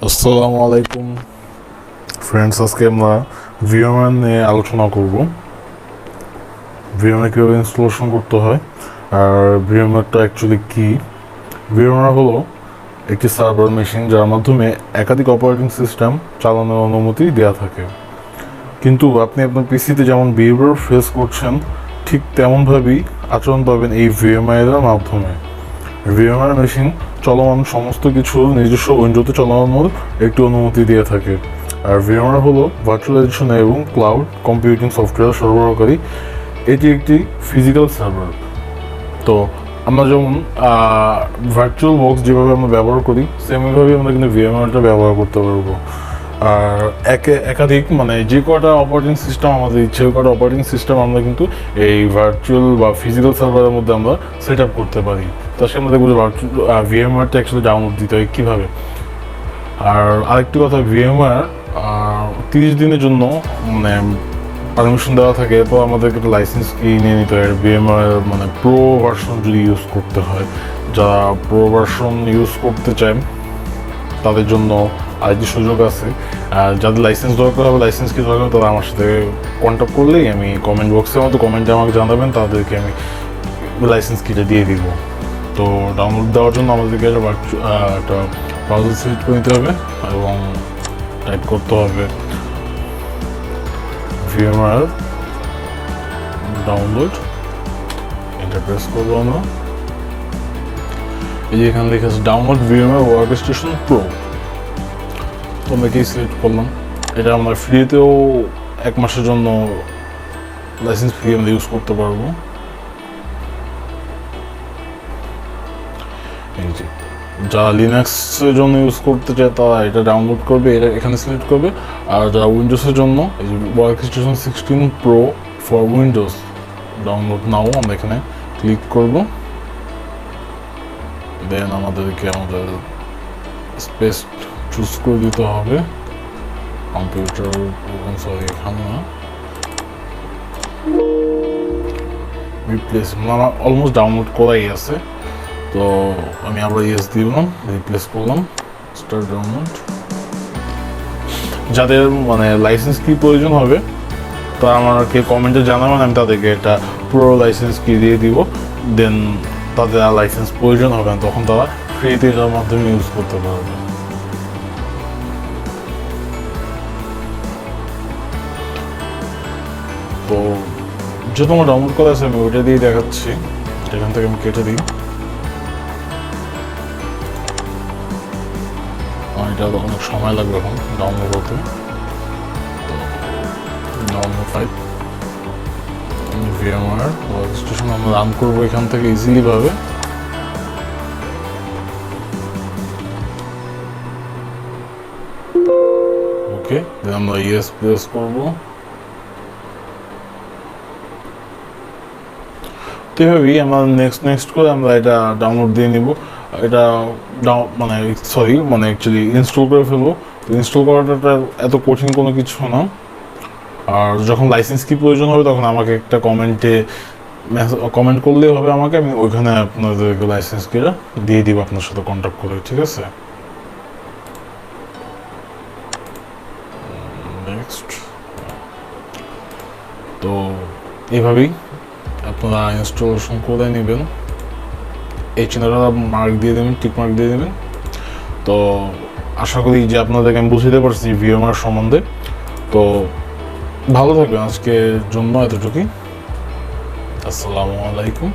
আসসালামু আলাইকুম ফ্রেন্ডস, আজকে আমরা VMware নিয়ে আলোচনা করব। VMware কীভাবে ইনস্টলেশন করতে হয় আর VMwareটা অ্যাকচুয়ালি কী। VMware হলো একটি সার্ভার মেশিন যার মাধ্যমে একাধিক অপারেটিং সিস্টেম চালানোর অনুমতি দেওয়া থাকে। কিন্তু আপনি আপনার পিসিতে যেমন বিহেভিয়ার ফেস করছেন, ঠিক তেমনভাবেই আচরণ পাবেন এই VMware-এর মাধ্যমে। VMware মেশিন চলমান সমস্ত কিছু নিজস্ব উইন্ডোতে চালানোর একটি অনুমতি দিয়ে থাকে। আর VMware হলো ভার্চুয়ালাইজেশন এবং ক্লাউড কম্পিউটিং সফটওয়্যার সরবরাহকারী। এটি একটি ফিজিক্যাল সার্ভার। তো আমরা যেমন ভার্চুয়াল বক্স যেভাবে আমরা ব্যবহার করি, সেমভাবেই আমরা কিন্তু VMwareটা ব্যবহার করতে পারবো। আর একাধিক যে কটা অপারেটিং সিস্টেম আমাদের ইচ্ছে, ওই কটা অপারেটিং সিস্টেম আমরা কিন্তু এই ভার্চুয়াল বা ফিজিক্যাল সার্ভারের মধ্যে আমরা সেট আপ করতে পারি। তার সাথে আমরা দেখবো যে VMwareটা অ্যাকচুয়ালি ডাউনলোড দিতে হয় কীভাবে। আর আরেকটি কথা, VMware 30 দিনের জন্য পারমিশন দেওয়া থাকে। এরপর আমাদেরকে একটা লাইসেন্স কি নিয়ে নিতে হয়। VMware প্রো ভার্সন যদি ইউজ করতে হয়, যারা প্রো ভার্সন ইউজ করতে চায় তাদের জন্য আরেকটি সুযোগ আছে। যাদের লাইসেন্স দরকার হবে, লাইসেন্স কি দরকার, তারা আমার সাথে কন্ট্যাক্ট করলেই আমি কমেন্ট বক্সের মতো কমেন্টে আমাকে জানাবেন, তাদেরকে আমি লাইসেন্স কিটা দিয়ে দিব। তো ডাউনলোড দেওয়ার জন্য আমাদেরকে একটা ব্রাউজার সিলেক্ট করে নিতে হবে এবং টাইপ করতে হবে VMware ডাউনলোড। এটা প্রেস করবো আমরা। এই যে এখানে লেখা আছে ডাউনলোড VMware ওয়ার্কস্টেশন প্রো। তো আমি এটাই সিলেক্ট করলাম। এটা আমরা ফ্রিতেও 1 মাসের জন্য লাইসেন্স ফ্রি আমরা ইউজ করতে পারবো। এই যে যারা লিনাক্সের জন্য ইউজ করতে চায় তারা এটা ডাউনলোড করবে, এটা এখানে সিলেক্ট করবে। আর যারা উইন্ডোজের জন্য এই যে workstation 16 pro for Windows download নাও, আমরা এখানে ক্লিক করব। দেন আমাদেরকে আমাদের স্পেস চুজ করে দিতে হবে। কম্পিউটার সরি, এখানে না, রিপ্লেস আমার অলমোস্ট ডাউনলোড করাই আছে। তো আমি আবার ইয়েস দিলাম, রিপ্লেস করলাম, স্টার্ট ডাউনলোড। যাদের লাইসেন্স কি প্রয়োজন হবে তা আমাকে কমেন্টে জানাবেন, আমি তাদেরকে এটা পুরো লাইসেন্স কি দিয়ে দিব। দেন তাদের আর লাইসেন্স প্রয়োজন হবে না, তখন তারা ফ্রিতে এটার মাধ্যমে ইউজ করতে পারবে। তো যেহেতু আমার ডাউনলোড করা আছে, আমি ওইটা দিয়ে দেখাচ্ছি। এখান থেকে আমি কেটে দিই। এটা অনেক সময় লাগবে এখন ডাউনলোড হতে। ডাউনলোড ফাইল VMware ওয়ার্কস্টেশন আমরা রান করবো এখান থেকে ইজিলি ভাবে। ওকে, দেন আমরা ইয়েস প্রেস করবো। তো এভাবেই আমরা নেক্সট করে আমরা এটা ডাউনলোড দিয়ে নিব। এটা অ্যাকচুয়ালি ইনস্টল করে ফেলবো। তো ইনস্টল করাটা এত কঠিন কোনো কিছু না। আর যখন লাইসেন্স কি প্রয়োজন হবে তখন আমাকে একটা কমেন্ট করলেই হবে আমাকে, আমি ওইখানে আপনাদেরকে লাইসেন্স কিটা দিয়ে দিব আপনার সাথে কন্ট্যাক্ট করে, ঠিক আছে। নেক্সট। তো এইভাবেই আপনারা ইনস্টলেশন করে নেবেন। এই চিহ্নটা মার্ক দিয়ে দেবেন, টিক মার্ক দিয়ে দেবেন। তো আশা করি যে আপনাদেরকে আমি বুঝতে পারছি VMware সম্বন্ধে। তো ভালো থাকবেন, আজকের জন্য এতটুকুই। আসসালামু আলাইকুম।